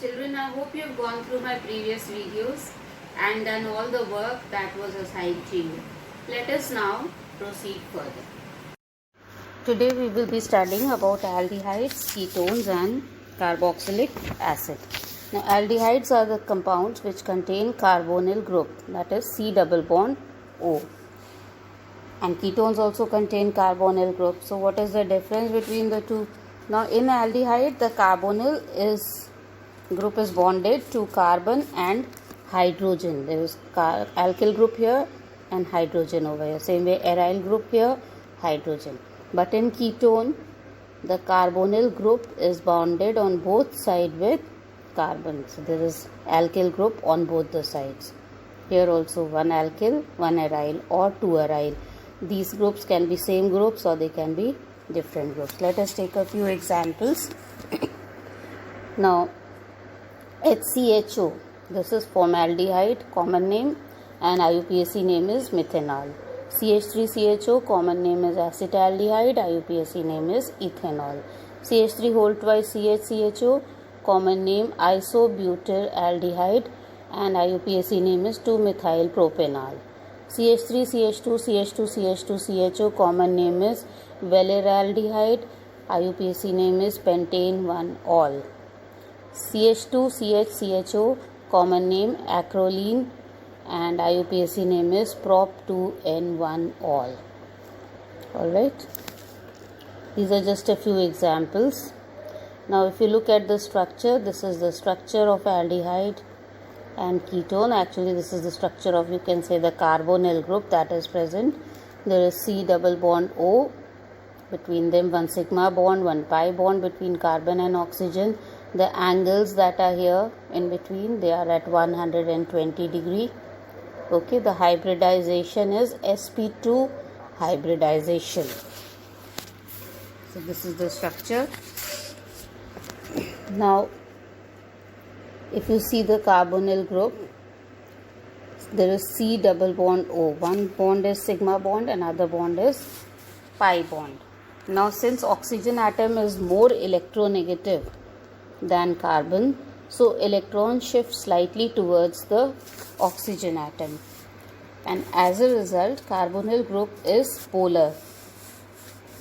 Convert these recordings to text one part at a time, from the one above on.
Children, I hope you have gone through my previous videos and done all the work that was assigned to you. Let us now proceed further. Today we will be studying about aldehydes, ketones and carboxylic acid. Now aldehydes are the compounds which contain carbonyl group, that is C double bond O. And ketones also contain carbonyl group. So what is the difference between the two? Now in aldehyde the carbonyl group is bonded to carbon and hydrogen. There is alkyl group here and hydrogen over here. Same way aryl group here, hydrogen. But in ketone, the carbonyl group is bonded on both sides with carbon. So there is alkyl group on both the sides. Here also one alkyl, one aryl or two aryl. These groups can be same groups or they can be different groups. Let us take a few examples. Now HCHO, this is formaldehyde, common name, and IUPAC name is methanol. CH3CHO, common name is acetaldehyde, IUPAC name is ethanol. CH3 whole twice CHCHO, common name isobutyraldehyde, and IUPAC name is 2-methylpropanol. CH3CH2CH2CH2CHO, common name is valeraldehyde, IUPAC name is pentane-1-ol. CH2CHCHO, common name acrolein, and IUPAC name is prop2n1-ol. Alright, these are just a few examples. Now if you look at the structure, this is the structure of aldehyde and ketone. Actually this is the structure of, you can say, the carbonyl group that is present. There is C double bond O, between them one sigma bond, one pi bond between carbon and oxygen. The angles that are here in between, they are at 120 degree. Okay, the hybridization is sp2 hybridization. So this is the structure. Now if you see the carbonyl group, there is C double bond O. One bond is sigma bond, another bond is pi bond. Now since oxygen atom is more electronegative than carbon, so electron shifts slightly towards the oxygen atom, and as a result carbonyl group is polar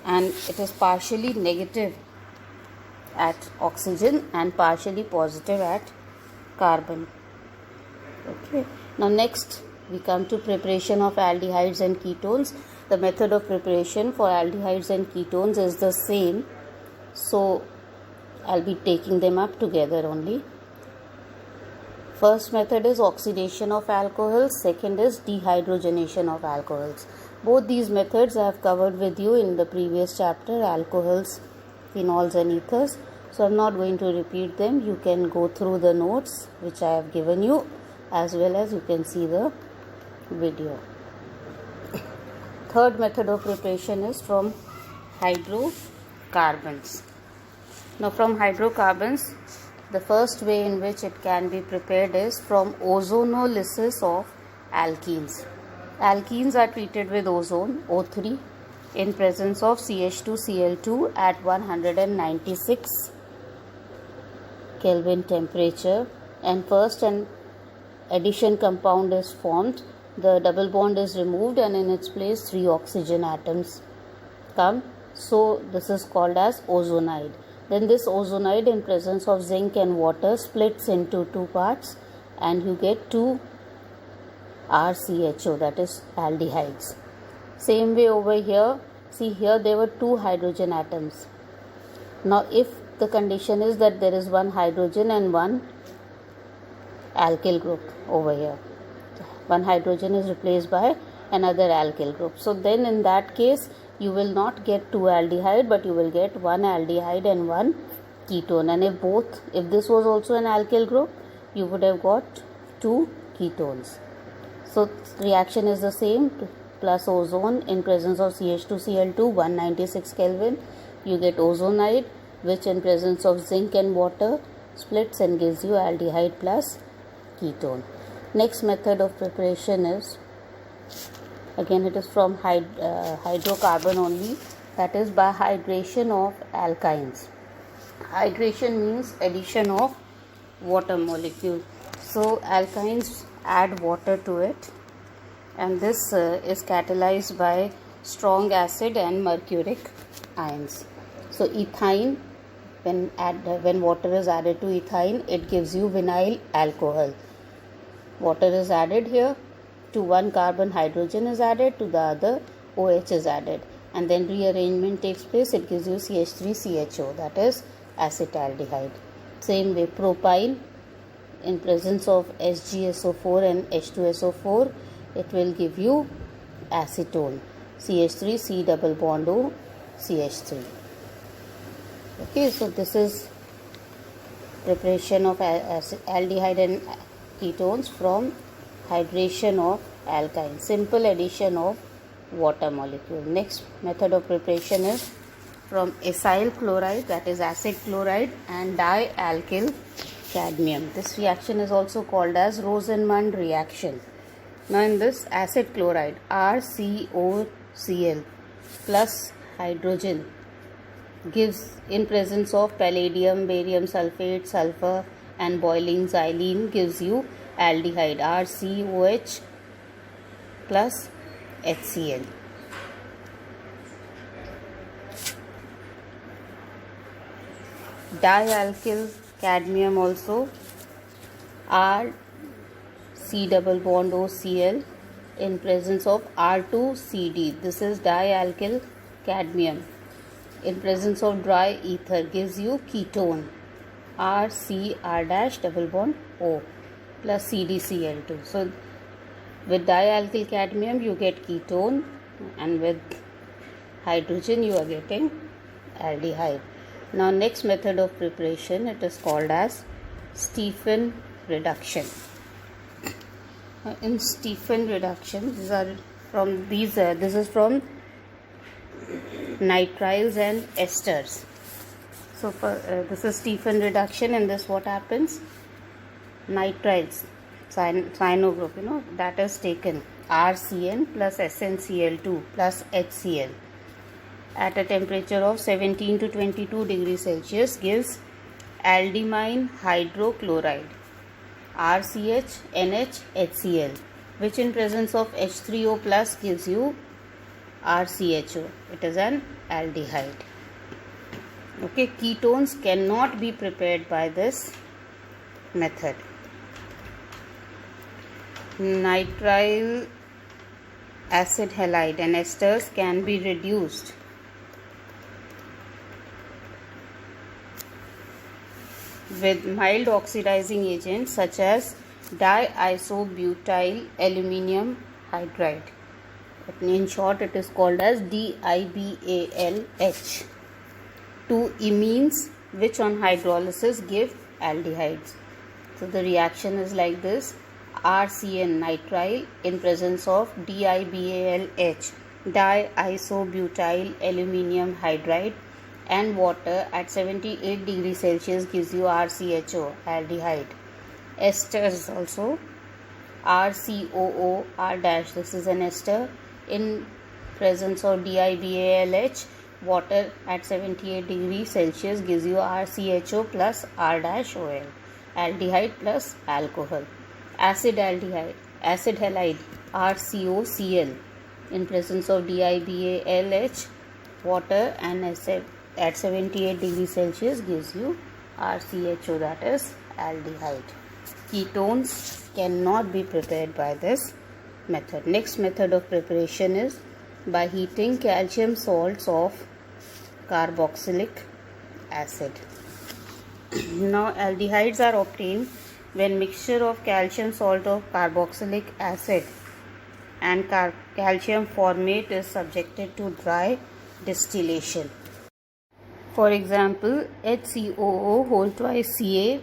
and it is partially negative at oxygen and partially positive at carbon. Okay, now next we come to preparation of aldehydes and ketones. The method of preparation for aldehydes and ketones is the same, so I'll be taking them up together only. First method is oxidation of alcohols, second is dehydrogenation of alcohols. Both these methods I have covered with you in the previous chapter, alcohols, phenols and ethers. So I'm not going to repeat them. You can go through the notes which I have given you, as well as you can see the video. Third method of preparation is from hydrocarbons. Now from hydrocarbons, the first way in which it can be prepared is from ozonolysis of alkenes. Alkenes are treated with ozone, O3, in presence of CH2Cl2 at 196 Kelvin temperature, and first an addition compound is formed. The double bond is removed and in its place 3 oxygen atoms come. So this is called as ozonide. Then this ozonide in presence of zinc and water splits into 2 parts and you get 2 RCHO, that is aldehydes. Same way over here, see here there were 2 hydrogen atoms. Now if the condition is that there is one hydrogen and one alkyl group over here, one hydrogen is replaced by another alkyl group. So then in that case you will not get 2 aldehyde, but you will get 1 aldehyde and 1 ketone. And if this was also an alkyl group, you would have got 2 ketones. So reaction is the same, plus ozone in presence of CH2Cl2 196 Kelvin, you get ozonide, which in presence of zinc and water splits and gives you aldehyde plus ketone. Next method of preparation is, again it is from hydrocarbon only, that is by hydration of alkynes. Hydration means addition of water molecule. So alkynes add water to it, and this is catalyzed by strong acid and mercuric ions. So ethyne, when water is added to ethyne, it gives you vinyl alcohol. Water is added here, to one carbon hydrogen is added, to the other OH is added, and then rearrangement takes place. It gives you CH3CHO, that is acetaldehyde. Same way, propyne, in presence of HgSO4 and H2SO4, it will give you acetone, CH3C double bond O CH3. Okay, so this is preparation of aldehyde and ketones from hydration of alkyne, simple addition of water molecule. Next method of preparation is from acyl chloride, that is acid chloride, and dialkyl cadmium. This reaction is also called as Rosenmund reaction. Now in this acid chloride, RCOCl plus hydrogen gives, in presence of palladium, barium sulfate, sulfur and boiling xylene, gives you aldehyde, RCOH plus HCl. Dialkyl cadmium also, RC double bond O Cl, in presence of R2CD. This is dialkyl cadmium. In presence of dry ether, gives you ketone, RCR dash double bond O plus CdCl2. So with dialkyl cadmium you get ketone, and with hydrogen you are getting aldehyde. Now next method of preparation, it is called as Stephan reduction. In Stephan reduction, this is from nitriles and esters. So this is Stephan reduction. In this what happens? Nitriles, cyano group, that is taken, RCN plus SnCl2 plus HCl at a temperature of 17 to 22 degrees Celsius gives aldimine hydrochloride, RCH NH HCl, which in presence of H3O plus gives you RCHO. It is an aldehyde. Okay, ketones cannot be prepared by this method. Nitrile acid halide and esters can be reduced with mild oxidizing agents such as diisobutyl aluminium hydride. In short, it is called as DIBALH. Two imines which on hydrolysis give aldehydes. So the reaction is like this: RCN nitrile in presence of DIBALH, diisobutyl aluminium hydride, and water at 78 degrees Celsius gives you RCHO, aldehyde. Esters also, RCOO R dash, this is an ester, in presence of DIBALH, water at 78 degrees Celsius gives you RCHO plus R dash OL, aldehyde plus alcohol. Acid aldehyde, acid halide, RCOCl, in presence of DIBALH, water, and at 78 degrees Celsius gives you RCHO, that is aldehyde. Ketones cannot be prepared by this method. Next method of preparation is by heating calcium salts of carboxylic acid. Now aldehydes are obtained when mixture of calcium salt of carboxylic acid and calcium formate is subjected to dry distillation. For example, HCOO whole twice Ca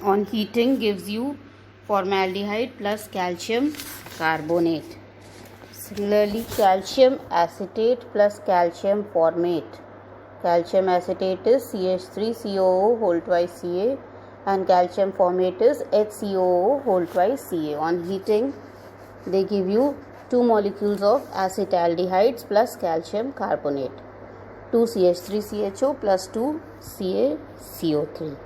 on heating gives you formaldehyde plus calcium carbonate. Similarly, calcium acetate plus calcium formate. Calcium acetate is CH3COO whole twice Ca and calcium formate is HCOO whole twice Ca. On heating, they give you two molecules of acetaldehydes plus calcium carbonate, 2 CH3CHO plus 2 CaCO3.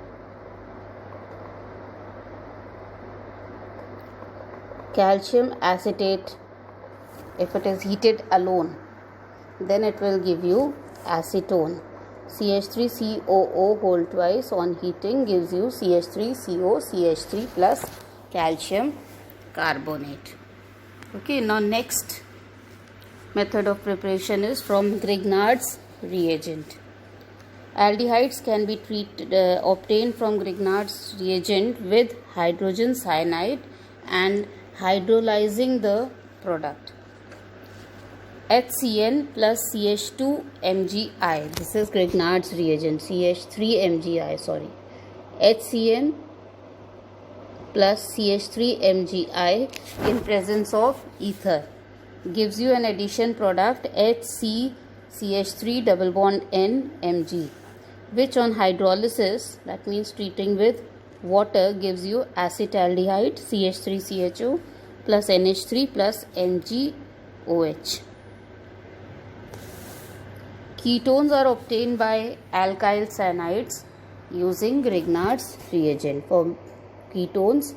calcium acetate, if it is heated alone, then it will give you acetone. CH3COO whole twice on heating gives you CH3CO, CH3 plus calcium carbonate. Okay, now next method of preparation is from Grignard's reagent. Aldehydes can be obtained from Grignard's reagent with hydrogen cyanide and hydrolyzing the product. HCN plus CH2 MgI. This is Grignard's reagent. CH3 MgI, sorry. HCN plus CH3 MgI in presence of ether gives you an addition product HCCH3 double bond N Mg, which on hydrolysis, that means treating with water, gives you acetaldehyde CH3CHO plus NH3 plus NgOH. Ketones are obtained by alkyl cyanides using Grignard's reagent. For ketones,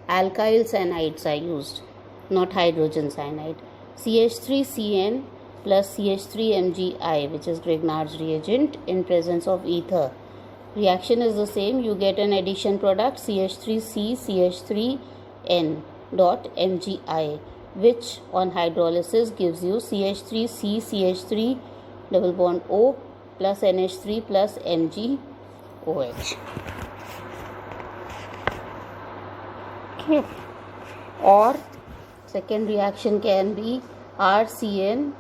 alkyl cyanides are used, not hydrogen cyanide. CH3CN plus CH3MgI, which is Grignard's reagent, in presence of ether. Reaction is the same. You get an addition product CH3C CH3N dot MgI, which on hydrolysis gives you CH3C CH3 double bond O plus NH3 plus MgOH. Okay. Or second reaction can be RCN.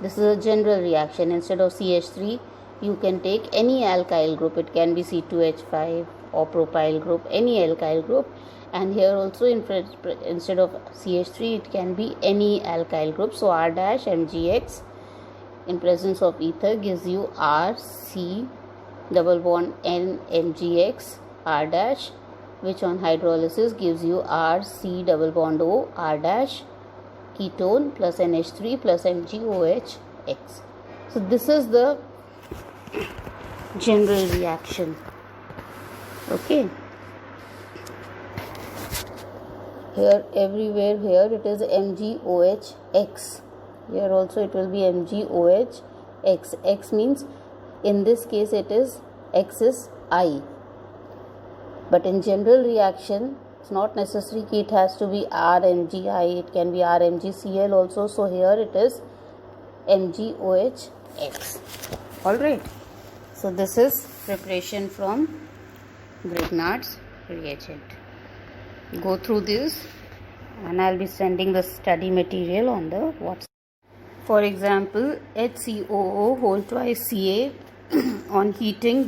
This is a general reaction. Instead of CH3, you can take any alkyl group. It can be C2H5 or propyl group, any alkyl group. And here also instead of CH3, it can be any alkyl group. So R dash MgX in presence of ether gives you RC double bond N MgX R dash, which on hydrolysis gives you RC double bond O R dash ketone plus NH3 plus MgOH X. So this is the general reaction. Okay. Here everywhere here it is MgOH X. Here also it will be MgOH X. X means in this case it is X is I. But in general reaction, it's not necessary that it has to be RMgI. It can be RMgCl also. So here it is MgOH X. Alright. So this is preparation from Grignard's reagent. Go through this and I'll be sending the study material on the WhatsApp. For example, HCOO whole twice Ca on heating